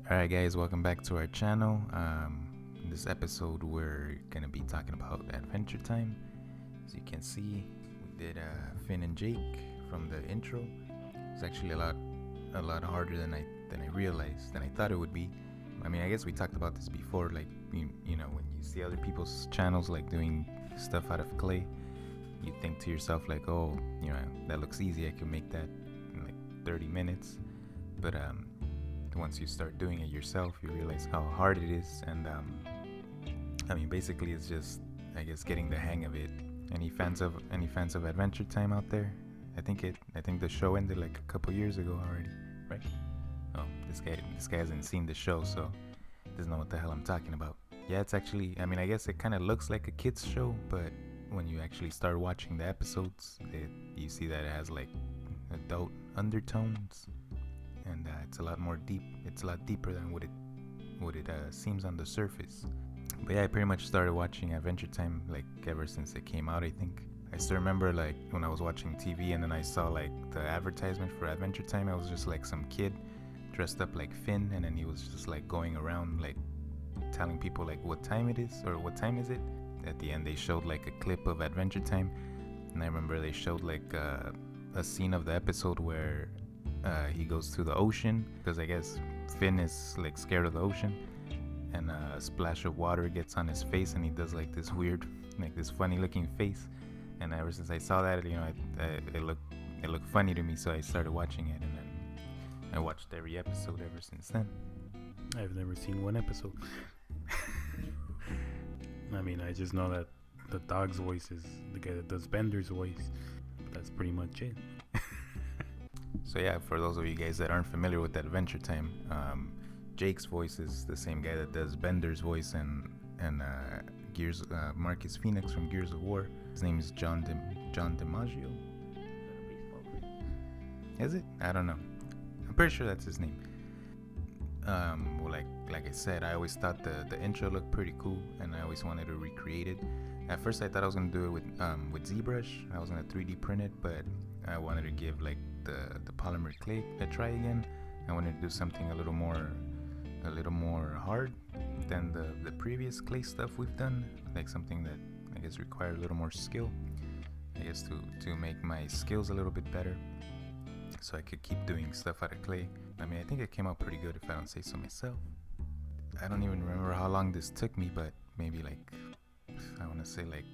Alright guys, welcome back to our channel. In this episode we're gonna be talking about Adventure Time. As you can see, we did Finn and Jake from the intro. It's actually a lot harder than I realized, than I thought it would be. I mean, I guess we talked about this before, like you know, when you see other people's channels like doing stuff out of clay, you think to yourself like, oh, you know, that looks easy, I can make that in like 30 minutes. But once you start doing it yourself, you realize how hard it is. And I mean, basically it's just, I guess, getting the hang of it. Any fans of Adventure Time out there? I think the show ended like a couple years ago already, right? Oh, this guy hasn't seen the show, so doesn't know what the hell I'm talking about. Yeah, it's actually, I mean, I guess it kind of looks like a kids show, but when you actually start watching the episodes, you see that it has like adult undertones, and it's a lot more deep. It's a lot deeper than what it seems on the surface. But yeah, I pretty much started watching Adventure Time like ever since it came out. I think I still remember like when I was watching TV and then I saw like the advertisement for Adventure Time. I was just like some kid dressed up like Finn, and then he was just like going around like telling people like what time it is or what time is it. At the end they showed like a clip of Adventure Time, and I remember they showed like a scene of the episode where he goes to the ocean, because I guess Finn is like scared of the ocean, and a splash of water gets on his face and he does like this weird, like this funny looking face. And ever since I saw that, you know, it looked funny to me, so I started watching it, and then I watched every episode ever since then. I've never seen one episode. I mean, I just know that the dog's voice is the guy that does Bender's voice. But that's pretty much it. So yeah, for those of you guys that aren't familiar with Adventure Time, Jake's voice is the same guy that does Bender's voice and Gears, Marcus Phoenix from Gears of War. His name is John DiMaggio. Is it? I don't know. I'm pretty sure that's his name. Well, like I said, I always thought the intro looked pretty cool, and I always wanted to recreate it. At first, I thought I was gonna do it with ZBrush. I was gonna 3D print it, but I wanted to give like the Polymer Clay a try again. I wanted to do something a little more hard than the previous clay stuff we've done, like something that I guess required a little more skill, I guess, to make my skills a little bit better, so I could keep doing stuff out of clay. I mean, I think it came out pretty good, if I don't say so myself. I don't even remember how long this took me, but maybe like, I want to say like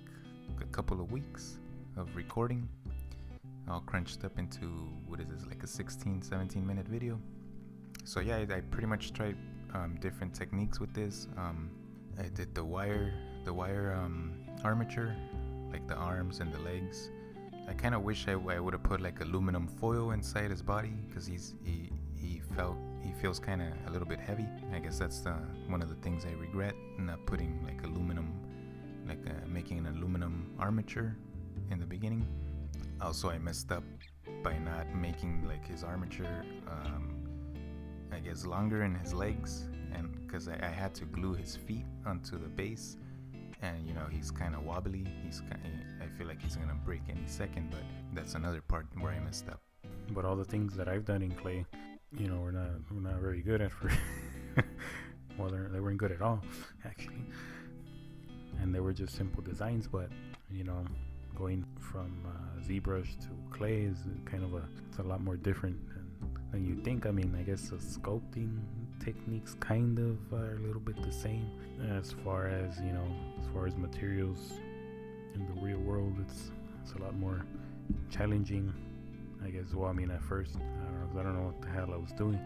a couple of weeks of recording, all crunched up into, what is this, like a 17 minute video. So yeah, I pretty much tried different techniques with this. I did the wire armature, like the arms and the legs. I kind of wish I would have put like aluminum foil inside his body, because he feels kind of a little bit heavy. I guess that's one of the things I regret, not putting like aluminum, like making an aluminum armature in the beginning. Also, I messed up by not making like his armature I guess longer in his legs, and because I had to glue his feet onto the base, and you know, he's kind of wobbly. I feel like he's gonna break any second, but that's another part where I messed up. But all the things that I've done in clay, you know, we're not very good at first. Well, they weren't good at all, actually, and they were just simple designs. But you know, going from ZBrush to clay is it's a lot more different than you think. I mean, I guess the sculpting techniques kind of are a little bit the same. As far as materials in the real world, it's a lot more challenging, I guess. Well, I mean, at first, I don't know what the hell I was doing.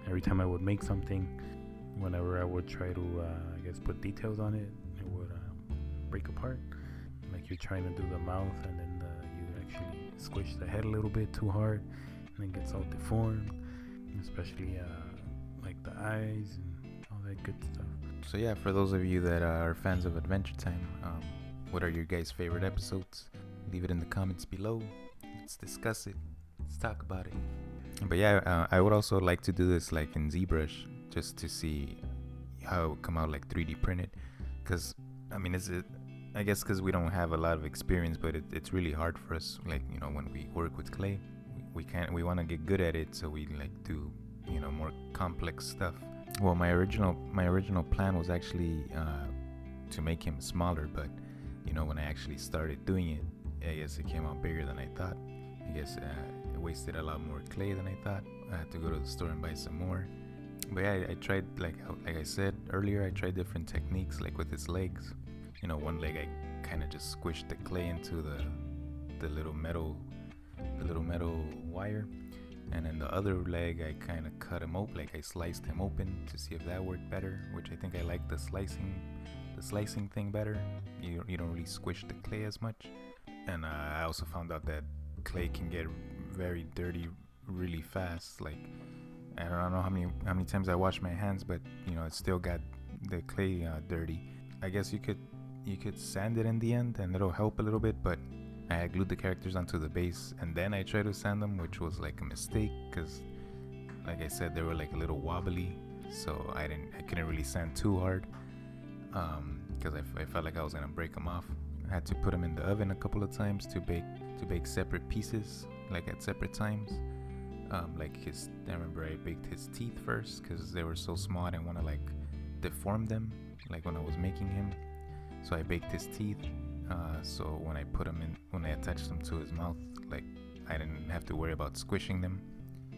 Every time I would make something, whenever I would try to I guess put details on it, it would break apart. Like you're trying to do the mouth, and then you actually squish the head a little bit too hard, and it gets all deformed, especially like the eyes and all that good stuff. So yeah, for those of you that are fans of Adventure Time, what are your guys' favorite episodes? Leave it in the comments below. Let's discuss it. Let's talk about it. But yeah, I would also like to do this like in ZBrush, just to see how it would come out like 3D printed, because I mean, I guess because we don't have a lot of experience, but it's really hard for us, like, you know, when we work with clay, we want to get good at it, so we like do more complex stuff. Well, my original plan was actually to make him smaller, but when I actually started doing it, I guess it came out bigger than I thought. I guess it wasted a lot more clay than I thought. I had to go to the store and buy some more. But yeah, I tried, like I said earlier, I tried different techniques, like with his legs. One leg I kind of just squished the clay into the little metal wire, and then the other leg I kind of cut him open, like I sliced him open to see if that worked better, which I think I like the slicing thing better. You don't really squish the clay as much. And I also found out that clay can get very dirty really fast. Like, I don't know how many times I wash my hands, but it still got the clay dirty. I guess you could sand it in the end and it'll help a little bit, but I had glued the characters onto the base and then I tried to sand them, which was like a mistake because, like I said, they were like a little wobbly, so I couldn't really sand too hard because I felt like I was gonna break them off. I had to put them in the oven a couple of times to bake separate pieces, like at separate times. I remember I baked his teeth first because they were so small I didn't want to like deform them like when I was making him. So I baked his teeth. So when I attached them to his mouth, like I didn't have to worry about squishing them.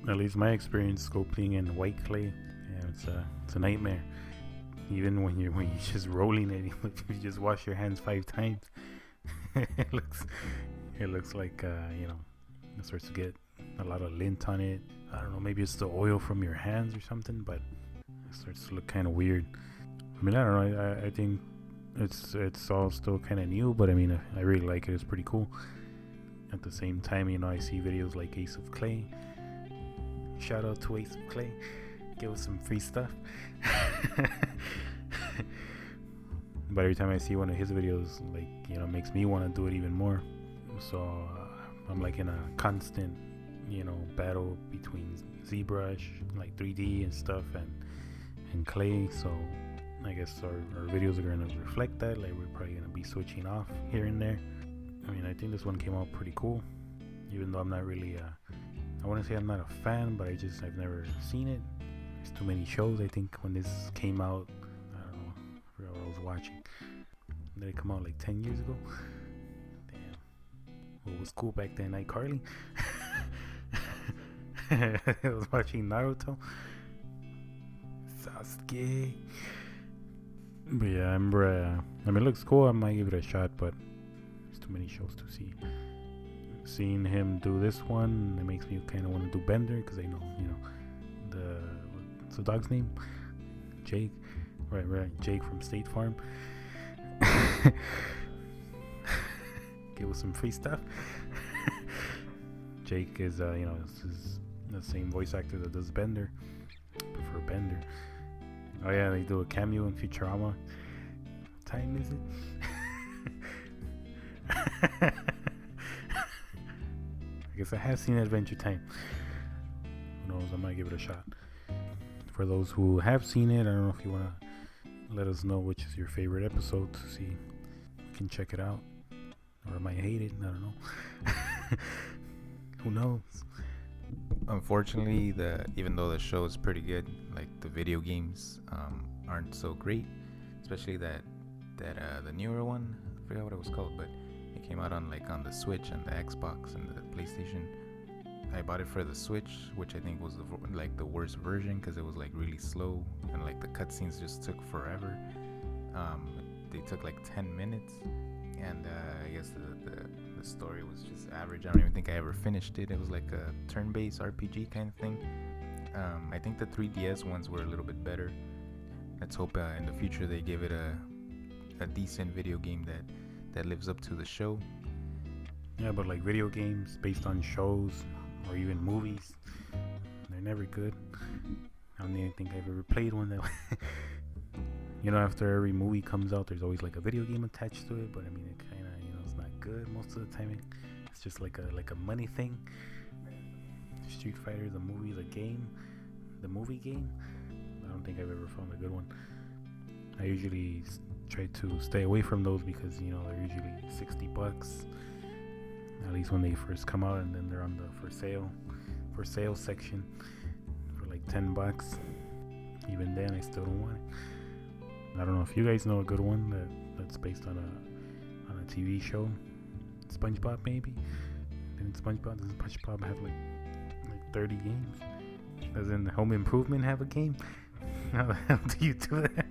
At least my experience sculpting in white clay, it's a nightmare. Even when you're just rolling it, if you just wash your hands 5 times, it looks like it starts to get a lot of lint on it. I don't know, maybe it's the oil from your hands or something, but it starts to look kind of weird. I mean, I don't know. I think it's all still kind of new, but I mean, I really like it. It's pretty cool. At the same time, I see videos like Ace of Clay. Shout out to Ace of Clay. Give us some free stuff. But every time I see one of his videos, like, makes me want to do it even more. So I'm like in a constant, battle between ZBrush, like 3D and stuff, and clay. So I guess our videos are going to reflect that. Like, we're probably going to be switching off here and there. I mean, I think this one came out pretty cool, even though I'm not really I wouldn't say I'm not a fan, but I've never seen it. There's too many shows. I think when this came out, I don't know, I forgot what I was watching. Did it come out like 10 years ago? Damn. What was cool back then? iCarly. I was watching Naruto. Sasuke. But yeah, I remember, it looks cool. I might give it a shot, but there's too many shows to see. Seeing him do this one, it makes me kind of want to do Bender, because I know, what's the dog's name? Jake. Right. Jake from State Farm. Give us some free stuff. Jake is, is the same voice actor that does Bender. I prefer Bender. Oh yeah, they do a cameo in Futurama. What time is it? I guess I have seen Adventure Time. Who knows? I might give it a shot. For those who have seen it, I don't know if you want to let us know which is your favorite episode to see. We can check it out. Or I might hate it. I don't know. Who knows? Unfortunately, even though the show is pretty good, like the video games aren't so great. Especially that the newer one. I forgot what it was called, but it came out on the Switch and the Xbox and the PlayStation. I bought it for the Switch, which I think was the worst version because it was like really slow and like the cutscenes just took forever. They took like 10 minutes, and I guess the story was just average. I don't even think I ever finished it. It was like a turn-based RPG kind of thing. I think the 3DS ones were a little bit better. Let's hope in the future they give it a decent video game that lives up to the show. Yeah, but like video games based on shows or even movies, they're never good. I don't even think I've ever played one that after every movie comes out, there's always like a video game attached to it, but I mean, it kind of, it's not good most of the time. It's just like a money thing. Street Fighter, the movie, the movie game. I don't think I've ever found a good one. I usually try to stay away from those because they're usually $60, at least when they first come out, and then they're on the for sale section for like like $10. Even then, I still don't want it. I don't know if you guys know a good one that's based on a TV show. SpongeBob, maybe. Doesn't SpongeBob have like 30 games? Doesn't Home Improvement have a game? How the hell do you do that?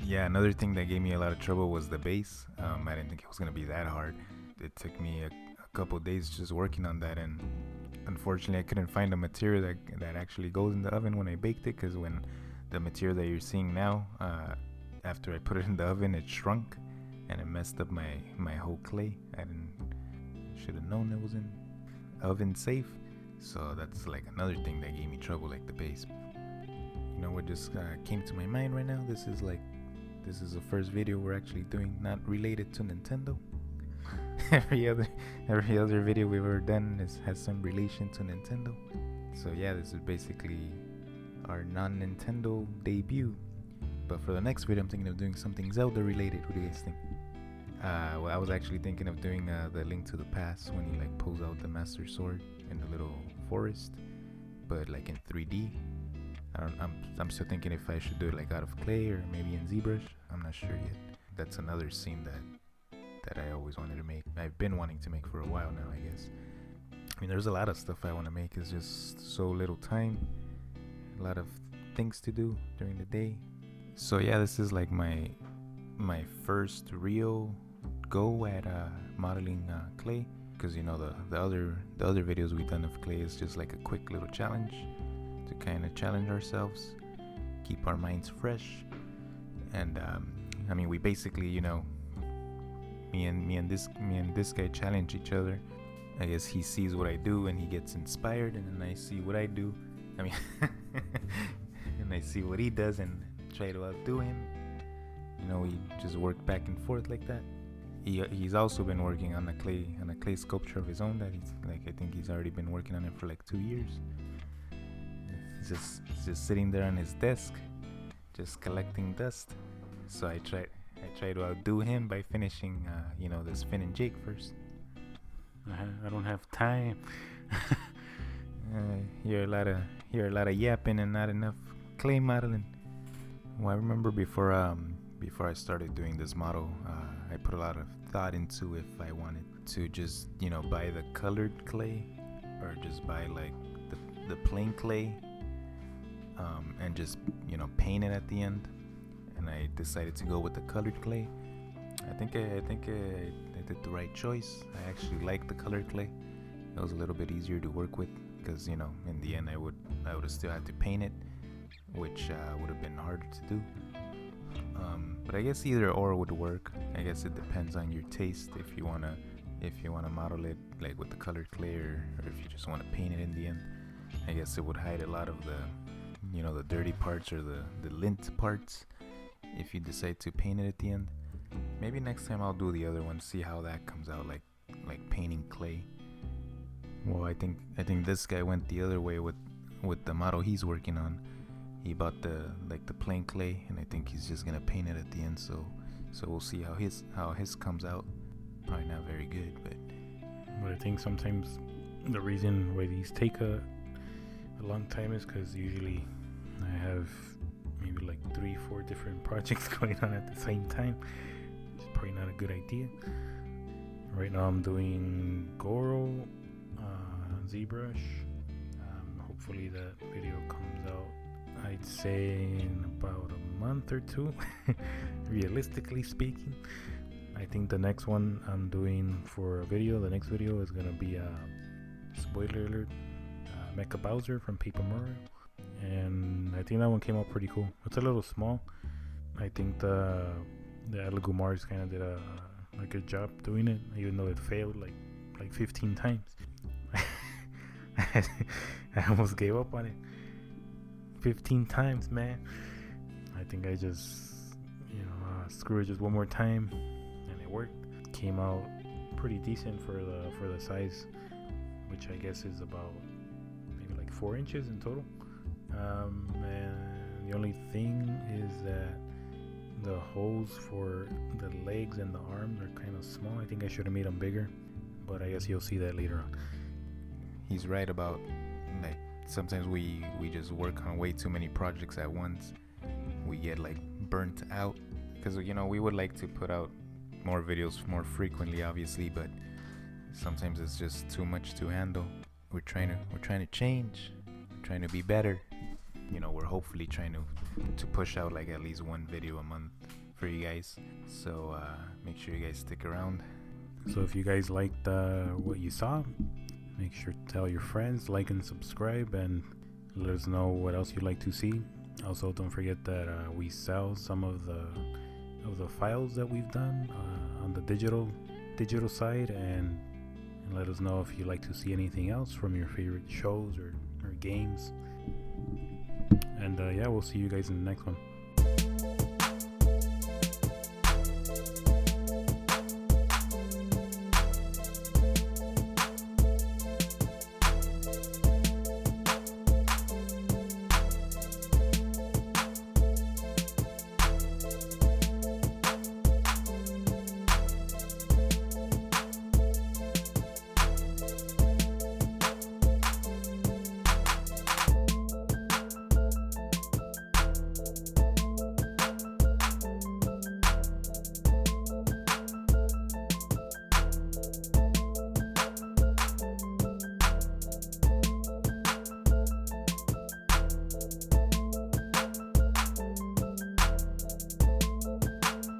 Yeah, another thing that gave me a lot of trouble was the base. I didn't think it was gonna be that hard. It took me a couple days just working on that, and unfortunately I couldn't find a material that actually goes in the oven when I baked it, because when the material that you're seeing now, after I put it in the oven, it shrunk and it messed up my whole clay. I should have known it was in oven safe. So that's like another thing that gave me trouble, like the base. You know what just came to my mind right now? This is the first video we're actually doing not related to Nintendo. every other video we've ever done has some relation to Nintendo. So yeah, this is basically our non-Nintendo debut. But for the next video, I'm thinking of doing something Zelda related. What do you guys think? Well, I was actually thinking of doing the Link to the Past, when he like pulls out the Master Sword in the little forest, but like in 3D. I'm still thinking if I should do it like out of clay or maybe in ZBrush. I'm not sure yet. That's another scene that I always wanted to make. I've been wanting to make for a while now, I guess. I mean, there's a lot of stuff I want to make. It's just so little time, a lot of things to do during the day. So yeah, this is like my first real go at modeling clay, because you know the other videos we've done of clay is just like a quick little challenge to kind of challenge ourselves, keep our minds fresh. And I mean, we basically, you know, me and this guy challenge each other. I guess he sees what I do and he gets inspired, and then I see what I do. I mean, and I see what he does and try to outdo him. You know, we just work back and forth like that. He's also been working on a clay sculpture of his own that he's like, I think he's already been working on it for like 2 years. He's just sitting there on his desk, just collecting dust. So I try to outdo him by finishing, you know, this Finn and Jake first. I don't have time. Hear a lot of yapping and not enough clay modeling. Well, I remember before I started doing this model, I put a lot of thought into if I wanted to just, you know, buy the colored clay or just buy like the plain clay, and just, you know, paint it at the end. And I decided to go with the colored clay. I think I did the right choice. I actually like the colored clay. It was a little bit easier to work with, because, you know, in the end I would have still had to paint it, which would have been harder to do. But I guess either or would work. I guess it depends on your taste, if you wanna model it like with the colored clay, or if you just want to paint it in the end. I guess it would hide a lot of the, you know, the dirty parts or the lint parts if you decide to paint it at the end. Maybe next time I'll do the other one, see how that comes out, like painting clay. Well, I think this guy went the other way with the model he's working on. He bought the plain clay, and I think he's just gonna paint it at the end. So we'll see how his comes out. Probably not very good, but I think sometimes the reason why these take a long time is because usually I have maybe like 3-4 different projects going on at the same time. It's probably not a good idea. Right now I'm doing Goro, ZBrush. Hopefully that video comes out, I'd say in about a month or two, realistically speaking. I think the next one I'm doing for a video, the next video is gonna be spoiler alert, Mecha Bowser from Paper Mario, and I think that one came out pretty cool. It's a little small. I think the Elegoo Mars kind of did a good job doing it, even though it failed like 15 times. I almost gave up on it 15 times, man. I think I just, you know, screw it just one more time, and it worked. Came out pretty decent for the size, which I guess is about maybe like 4 inches in total. And the only thing is that the holes for the legs and the arms are kind of small. I think I should have made them bigger, but I guess you'll see that later on. He's right about, like, sometimes we just work on way too many projects at once. We get like burnt out because we would like to put out more videos more frequently, obviously, but sometimes it's just too much to handle. We're trying to change, we're trying to be better. We're hopefully trying to push out like at least one video a month for you guys. So make sure you guys stick around. So if you guys liked what you saw, make sure to tell your friends, like and subscribe, and let us know what else you'd like to see. Also, don't forget that we sell some of the files that we've done on the digital side, and let us know if you'd like to see anything else from your favorite shows or games. And yeah, we'll see you guys in the next one.